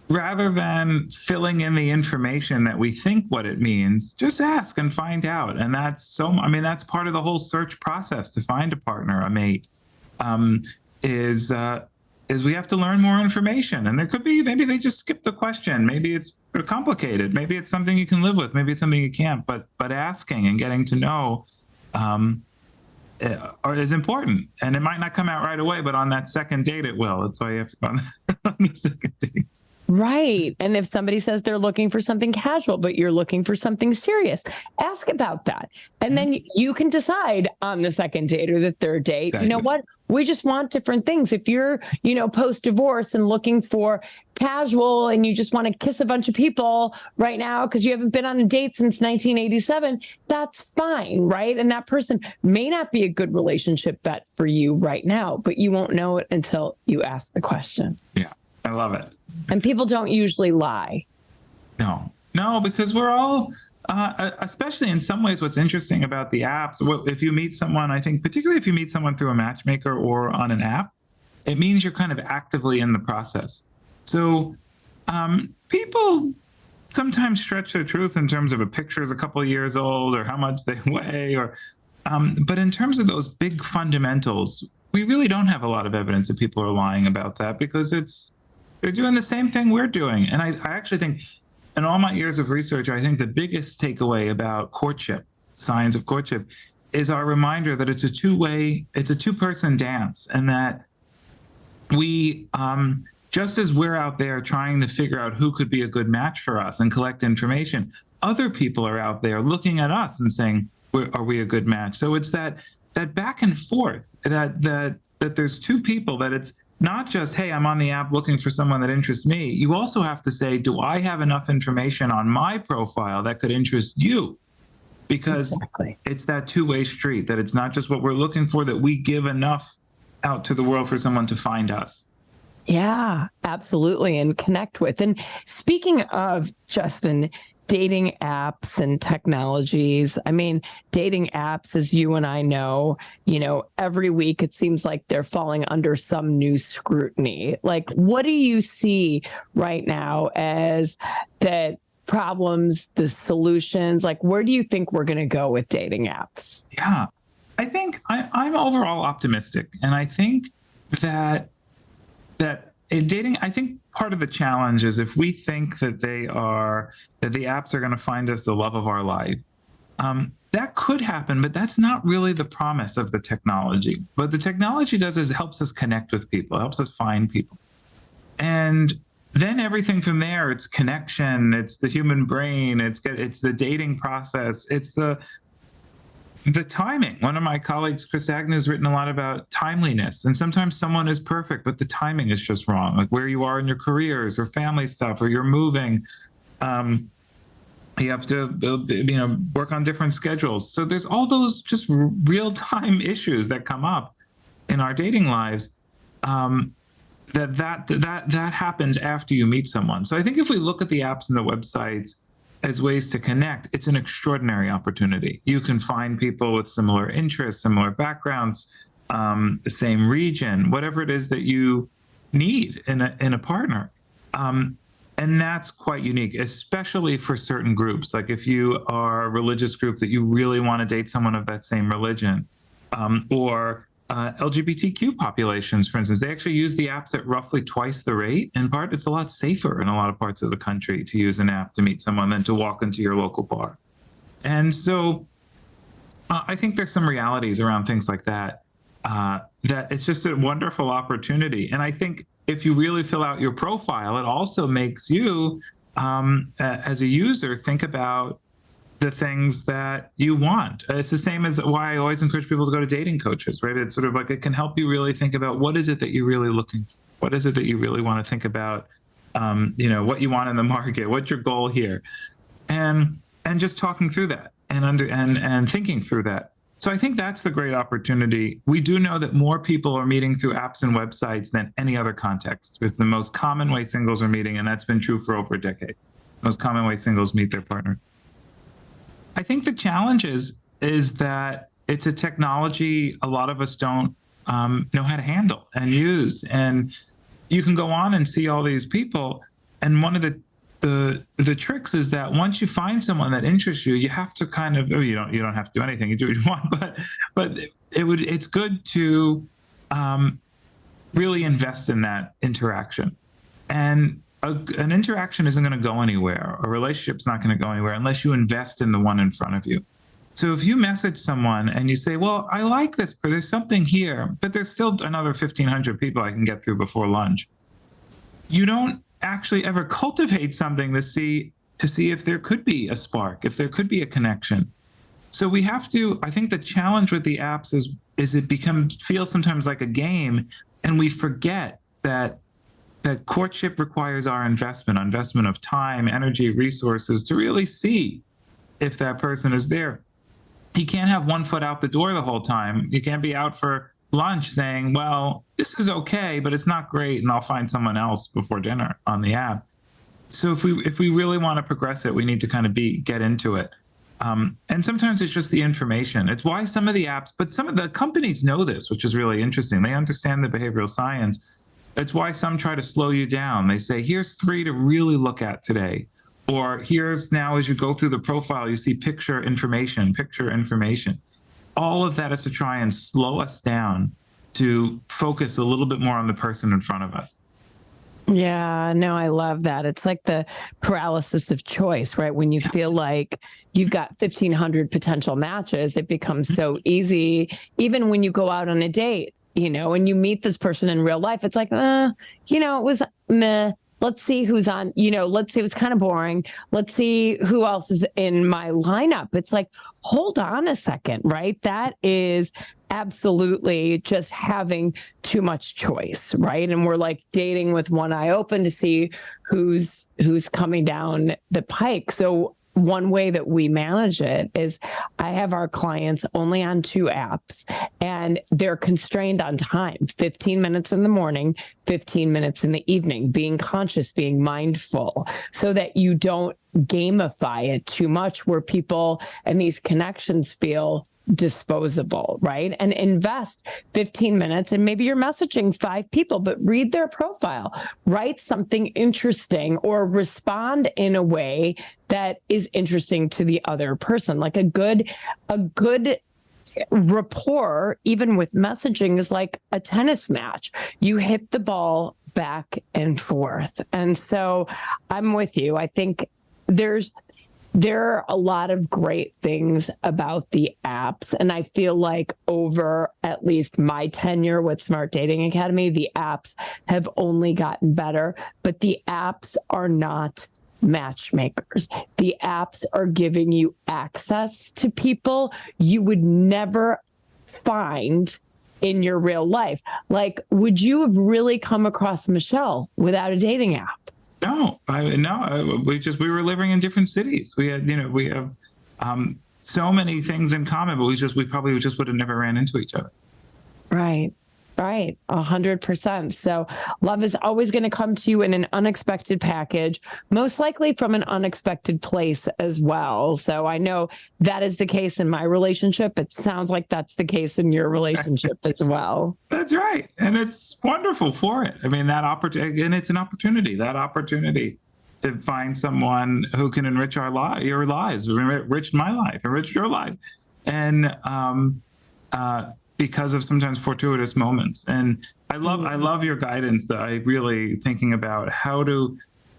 rather than filling in the information that we think what it means, just ask and find out. And that's part of the whole search process to find a partner, a mate, is we have to learn more information. And there could be, maybe they just skip the question. Maybe it's complicated. Maybe it's something you can live with. Maybe it's something you can't, but asking and getting to know, is important. And it might not come out right away, but on that second date, it will. That's why you have to go on the second date. Right. And if somebody says they're looking for something casual, but you're looking for something serious, ask about that. And then you can decide on the second date or the third date, exactly. You know what? We just want different things. If you're, post-divorce and looking for casual and you just want to kiss a bunch of people right now because you haven't been on a date since 1987, that's fine, right? And that person may not be a good relationship bet for you right now, but you won't know it until you ask the question. Yeah, I love it. And people don't usually lie. No, because we're all, especially in some ways, what's interesting about the apps, if you meet someone, I think particularly if you meet someone through a matchmaker or on an app, it means you're kind of actively in the process. So people sometimes stretch their truth in terms of a picture is a couple of years old or how much they weigh, but in terms of those big fundamentals, we really don't have a lot of evidence that people are lying about that, because they're doing the same thing we're doing. And I actually think, in all my years of research, I think the biggest takeaway about courtship, signs of courtship, is our reminder that it's a two-person dance, and that we, just as we're out there trying to figure out who could be a good match for us and collect information, other people are out there looking at us and saying, are we a good match? So it's that back and forth, that there's two people, that it's not just, hey, I'm on the app looking for someone that interests me. You also have to say, do I have enough information on my profile that could interest you? Because It's that two-way street, that it's not just what we're looking for, that we give enough out to the world for someone to find us. Yeah, absolutely. And connect with. And speaking of, Justin, dating apps and technologies, I mean, dating apps, as you and I know, every week it seems like they're falling under some new scrutiny. Like, what do you see right now as the problems, the solutions? Like, where do you think we're going to go with dating apps? Yeah, I think I'm overall optimistic. And I think that in dating, I think part of the challenge is if we think that the apps are going to find us the love of our life, that could happen, but that's not really the promise of the technology. What the technology does is it helps us connect with people, helps us find people. And then everything from there, it's connection, it's the human brain, it's the dating process, it's the timing. One of my colleagues, Chris Agnew, has written a lot about timeliness. And sometimes someone is perfect, but the timing is just wrong, like where you are in your careers or family stuff, or you're moving. You have to work on different schedules. So there's all those just real-time issues that come up in our dating lives. That happens after you meet someone. So I think if we look at the apps and the websites as ways to connect, it's an extraordinary opportunity. You can find people with similar interests, similar backgrounds, the same region, whatever it is that you need in a partner. And that's quite unique, especially for certain groups. Like if you are a religious group that you really want to date someone of that same religion, or LGBTQ populations, for instance, they actually use the apps at roughly twice the rate. In part, it's a lot safer in a lot of parts of the country to use an app to meet someone than to walk into your local bar. And so I think there's some realities around things like that, that it's just a wonderful opportunity. And I think if you really fill out your profile, it also makes you, as a user, think about the things that you want. It's the same as why I always encourage people to go to dating coaches, right? It's sort of like, it can help you really think about what is it that you're really looking for? What is it that you really want to think about? What you want in the market, what's your goal here? And just talking through that and thinking through that. So I think that's the great opportunity. We do know that more people are meeting through apps and websites than any other context. It's the most common way singles are meeting, and that's been true for over a decade. Most common way singles meet their partner. I think the challenge is that it's a technology a lot of us don't know how to handle and use. And you can go on and see all these people. And one of the tricks is that once you find someone that interests you, you have to kind of, you don't have to do anything, you do what you want, but it's good to really invest in that interaction. And an interaction isn't going to go anywhere. A relationship's not going to go anywhere unless you invest in the one in front of you. So if you message someone and you say, well, I like this, but there's something here, but there's still another 1,500 people I can get through before lunch. You don't actually ever cultivate something to see if there could be a spark, if there could be a connection. So we have to, I think the challenge with the apps is it feels sometimes like a game, and we forget that courtship requires our investment of time, energy, resources to really see if that person is there. You can't have one foot out the door the whole time. You can't be out for lunch saying, well, this is okay, but it's not great, and I'll find someone else before dinner on the app. So if we really want to progress it, we need to kind of get into it. And sometimes it's just the information. It's why some of the apps, but some of the companies know this, which is really interesting. They understand the behavioral science. It's why some try to slow you down. They say, here's 3 to really look at today. Or here's now, as you go through the profile, you see picture information. All of that is to try and slow us down to focus a little bit more on the person in front of us. Yeah, no, I love that. It's like the paralysis of choice, right? When you feel like you've got 1,500 potential matches, it becomes so easy. Even when you go out on a date, and you meet this person in real life, it's like, it was meh. Let's see who's on, let's see, it was kind of boring. Let's see who else is in my lineup. It's like, hold on a second, right? That is absolutely just having too much choice, right? And we're like dating with one eye open to see who's coming down the pike. So one way that we manage it is I have our clients only on 2 apps, and they're constrained on time, 15 minutes in the morning, 15 minutes in the evening, being conscious, being mindful, so that you don't gamify it too much where people and these connections feel disposable, right? And invest 15 minutes, and maybe you're messaging 5 people, but read their profile, write something interesting, or respond in a way that is interesting to the other person. Like a good rapport, even with messaging, is like a tennis match. You hit the ball back and forth. And so I'm with you. I think there are a lot of great things about the apps. And I feel like over at least my tenure with Smart Dating Academy, the apps have only gotten better, but the apps are not matchmakers. The apps are giving you access to people you would never find in your real life. Like, would you have really come across Michelle without a dating app? No, we were living in different cities. We had, we have so many things in common, but we probably just would have never ran into each other. Right. 100%. So love is always going to come to you in an unexpected package, most likely from an unexpected place as well. So I know that is the case in my relationship. It sounds like that's the case in your relationship as well. That's right. And it's wonderful for it. I mean, that opportunity, and it's an opportunity, to find someone who can enrich your lives, enrich my life, enrich your life. And, because of sometimes fortuitous moments. And I love your guidance that I really thinking about how to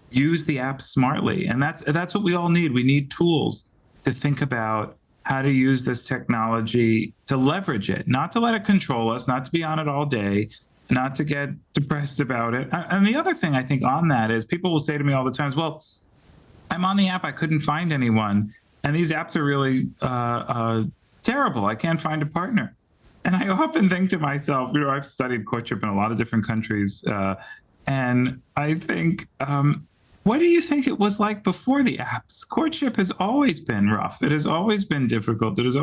use the app smartly. And that's what we all need. We need tools to think about how to use this technology to leverage it, not to let it control us, not to be on it all day, not to get depressed about it. And the other thing I think on that is people will say to me all the time, well, I'm on the app, I couldn't find anyone. And these apps are really terrible. I can't find a partner. And I often think to myself, I've studied courtship in a lot of different countries, and I think, what do you think it was like before the apps? Courtship has always been rough. It has always been difficult. It is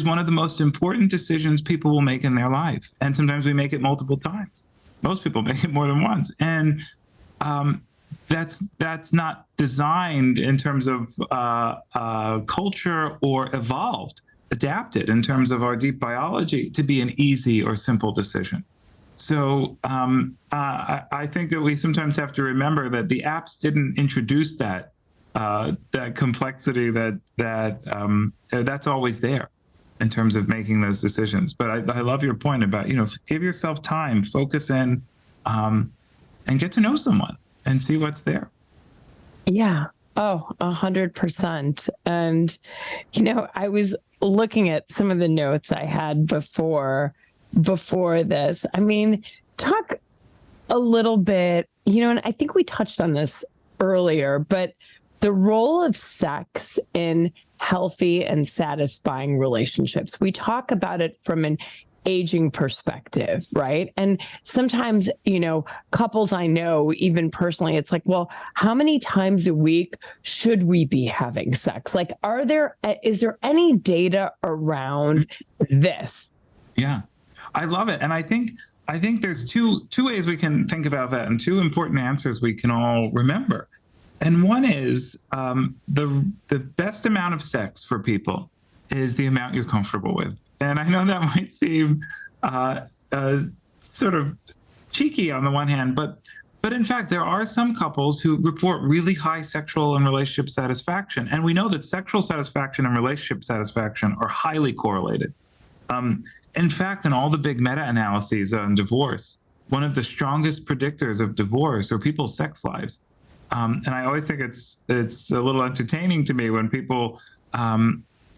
one of the most important decisions people will make in their life. And sometimes we make it multiple times. Most people make it more than once. And that's not designed in terms of culture or adapted in terms of our deep biology to be an easy or simple decision. So I think that we sometimes have to remember that the apps didn't introduce that complexity that's always there in terms of making those decisions. But I love your point about, give yourself time, focus in, and get to know someone and see what's there. Yeah. Oh, 100%. And, I was looking at some of the notes I had before this. I mean, talk a little bit, and I think we touched on this earlier, but the role of sex in healthy and satisfying relationships. We talk about it from an aging perspective, right? And sometimes, couples I know, even personally, it's like, well, how many times a week should we be having sex? Like, is there any data around this? Yeah, I love it. And I think there's two ways we can think about that, and 2 important answers we can all remember. And one is the best amount of sex for people is the amount you're comfortable with. And I know that might seem sort of cheeky on the one hand, but in fact, there are some couples who report really high sexual and relationship satisfaction. And we know that sexual satisfaction and relationship satisfaction are highly correlated. In fact, in all the big meta-analyses on divorce, one of the strongest predictors of divorce are people's sex lives. And I always think it's a little entertaining to me when people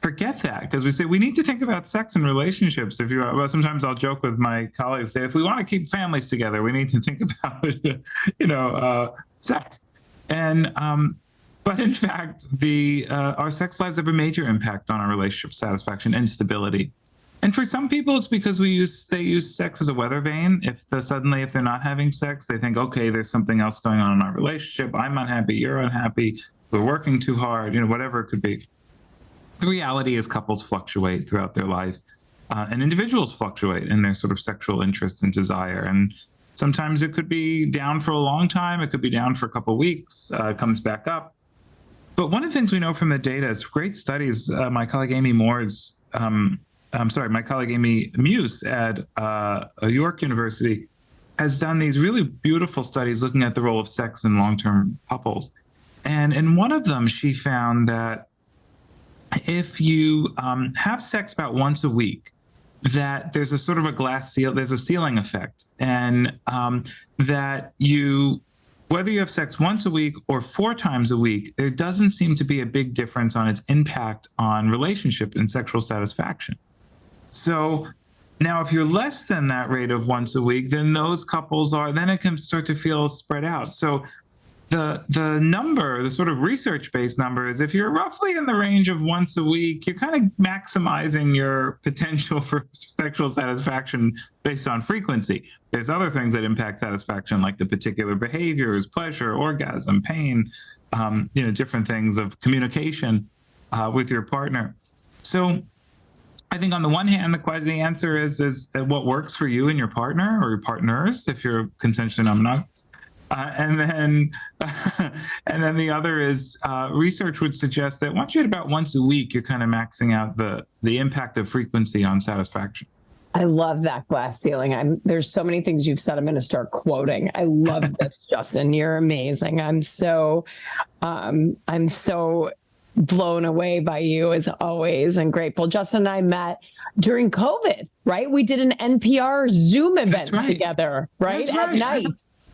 forget that, because we say we need to think about sex and relationships. Well, sometimes I'll joke with my colleagues, say if we want to keep families together, we need to think about sex. And but in fact, our sex lives have a major impact on our relationship satisfaction and stability. And for some people, it's because they use sex as a weather vane. If they're not having sex, they think, okay, there's something else going on in our relationship. I'm unhappy, you're unhappy, we're working too hard, whatever it could be. The reality is couples fluctuate throughout their life, and individuals fluctuate in their sort of sexual interest and desire. And sometimes it could be down for a long time. It could be down for a couple of weeks, comes back up. But one of the things we know from the data is great studies. My colleague Amy Muse at York University has done these really beautiful studies looking at the role of sex in long-term couples. And in one of them, she found that if you have sex about once a week, that there's a sort of a there's a ceiling effect, and that whether you have sex once a week or 4 times a week, there doesn't seem to be a big difference on its impact on relationship and sexual satisfaction. So now if you're less than that rate of once a week, then those couples then it can start to feel spread out. So the number, the sort of research-based number, is if you're roughly in the range of once a week, you're kind of maximizing your potential for sexual satisfaction based on frequency. There's other things that impact satisfaction, like the particular behaviors, pleasure, orgasm, pain, different things of communication with your partner. So I think on the one hand, the answer is what works for you and your partner or your partners if you're consensually non-monogamous. And then the other is research would suggest that once you hit about once a week, you're kind of maxing out the impact of frequency on satisfaction. I love that glass ceiling. There's so many things you've said I'm going to start quoting. I love this, Justin. You're amazing. I'm so blown away by you as always and grateful. Justin and I met during COVID, right? We did an NPR Zoom event together, right? At night.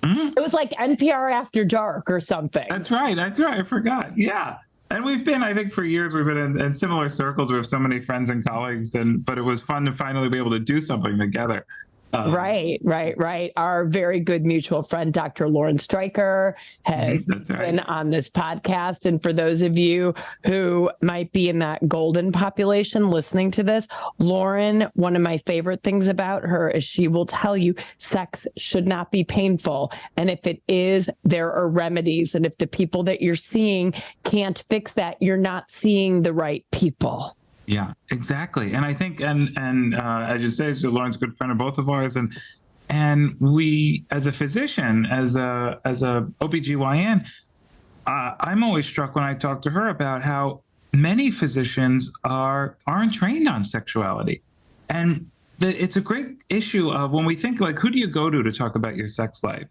Mm-hmm. It was like NPR After Dark or something. That's right. I forgot. Yeah. And we've been, I think for years, we've been in similar circles. We have so many friends and colleagues, but it was fun to finally be able to do something together. Right. Our very good mutual friend, Dr. Lauren Stryker, has been on this podcast. And for those of you who might be in that golden population listening to this, Lauren, one of my favorite things about her is she will tell you sex should not be painful. And if it is, there are remedies. And if the people that you're seeing can't fix that, you're not seeing the right people. Yeah, exactly. And I think, and as you say, so Lauren's a good friend of both of ours, and we, as a physician, as a OBGYN, I'm always struck when I talk to her about how many physicians aren't trained on sexuality, and it's a great issue of when we think like, who do you go to talk about your sex life?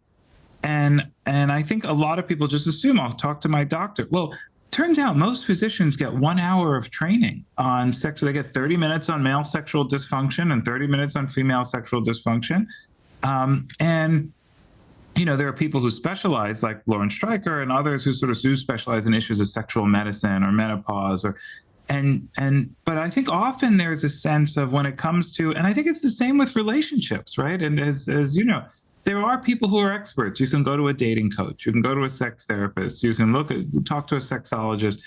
And I think a lot of people just assume I'll talk to my doctor. Well, turns out most physicians get 1 hour of training on sex. They get 30 minutes on male sexual dysfunction and 30 minutes on female sexual dysfunction. And, there are people who specialize, like Lauren Stryker and others who sort of do specialize in issues of sexual medicine or menopause but I think often there's a sense of when it comes to, and I think it's the same with relationships, right? And as you know, there are people who are experts. You can go to a dating coach. You can go to a sex therapist. You can talk to a sexologist.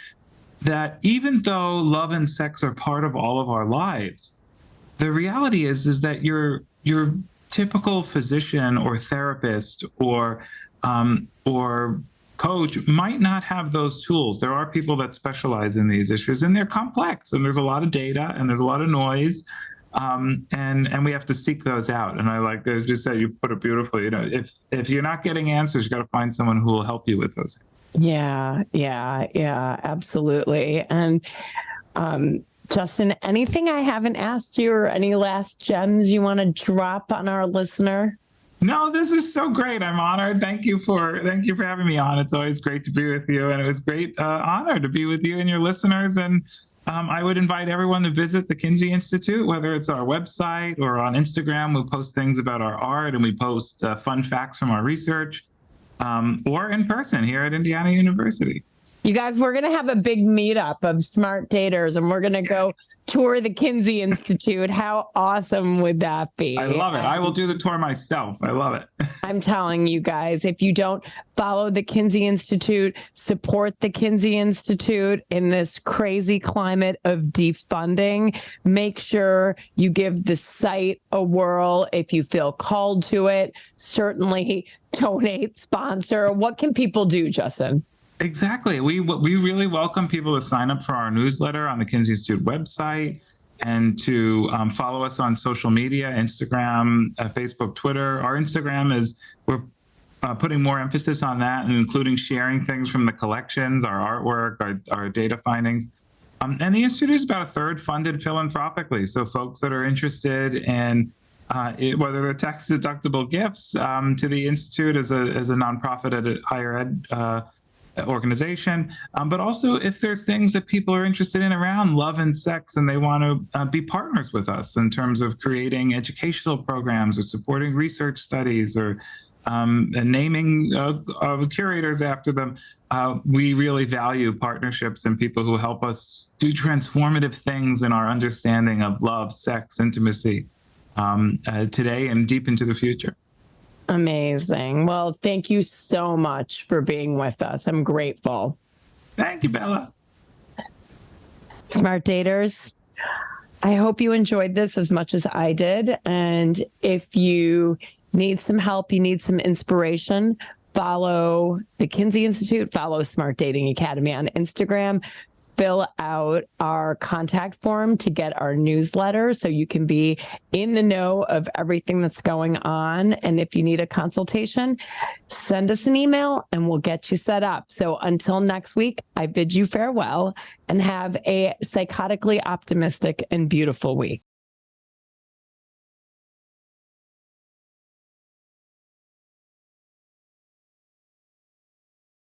That even though love and sex are part of all of our lives, the reality is that your typical physician or therapist or coach might not have those tools. There are people that specialize in these issues, and they're complex, and there's a lot of data, and there's a lot of noise. And we have to seek those out. And I like, as you said, you put it beautifully, if you're not getting answers, you got to find someone who will help you with those. Yeah, absolutely. And Justin, anything I haven't asked you or any last gems you want to drop on our listener? No, this is so great. I'm honored. Thank you for having me on. It's always great to be with you, and it was great honor to be with you and your listeners. And I would invite everyone to visit the Kinsey Institute, whether it's our website or on Instagram. We post things about our art, and we post fun facts from our research, or in person here at Indiana University. You guys, we're going to have a big meetup of smart daters, and we're going to go tour the Kinsey Institute. How awesome would that be? I love it. I will do the tour myself. I love it. I'm telling you guys, if you don't follow the Kinsey Institute, support the Kinsey Institute in this crazy climate of defunding, make sure you give the site a whirl if you feel called to it. Certainly donate, sponsor. What can people do, Justin? Exactly. We really welcome people to sign up for our newsletter on the Kinsey Institute website and to follow us on social media, Instagram, Facebook, Twitter. Our Instagram we're putting more emphasis on that, and including sharing things from the collections, our artwork, our data findings. And the Institute is about a third funded philanthropically. So folks that are interested in whether they're tax-deductible gifts to the Institute as a nonprofit at higher ed organization, but also if there's things that people are interested in around love and sex and they want to be partners with us in terms of creating educational programs or supporting research studies or naming curators after them, we really value partnerships and people who help us do transformative things in our understanding of love, sex, intimacy today and deep into the future. Amazing. Well, thank you so much for being with us. I'm grateful. Thank you, Bella. Smart daters, I hope you enjoyed this as much as I did. And if you need some help, you need some inspiration, follow the Kinsey Institute, follow Smart Dating Academy on Instagram. Fill out our contact form to get our newsletter so you can be in the know of everything that's going on. And if you need a consultation, send us an email and we'll get you set up. So until next week, I bid you farewell and have a psychotically optimistic and beautiful week.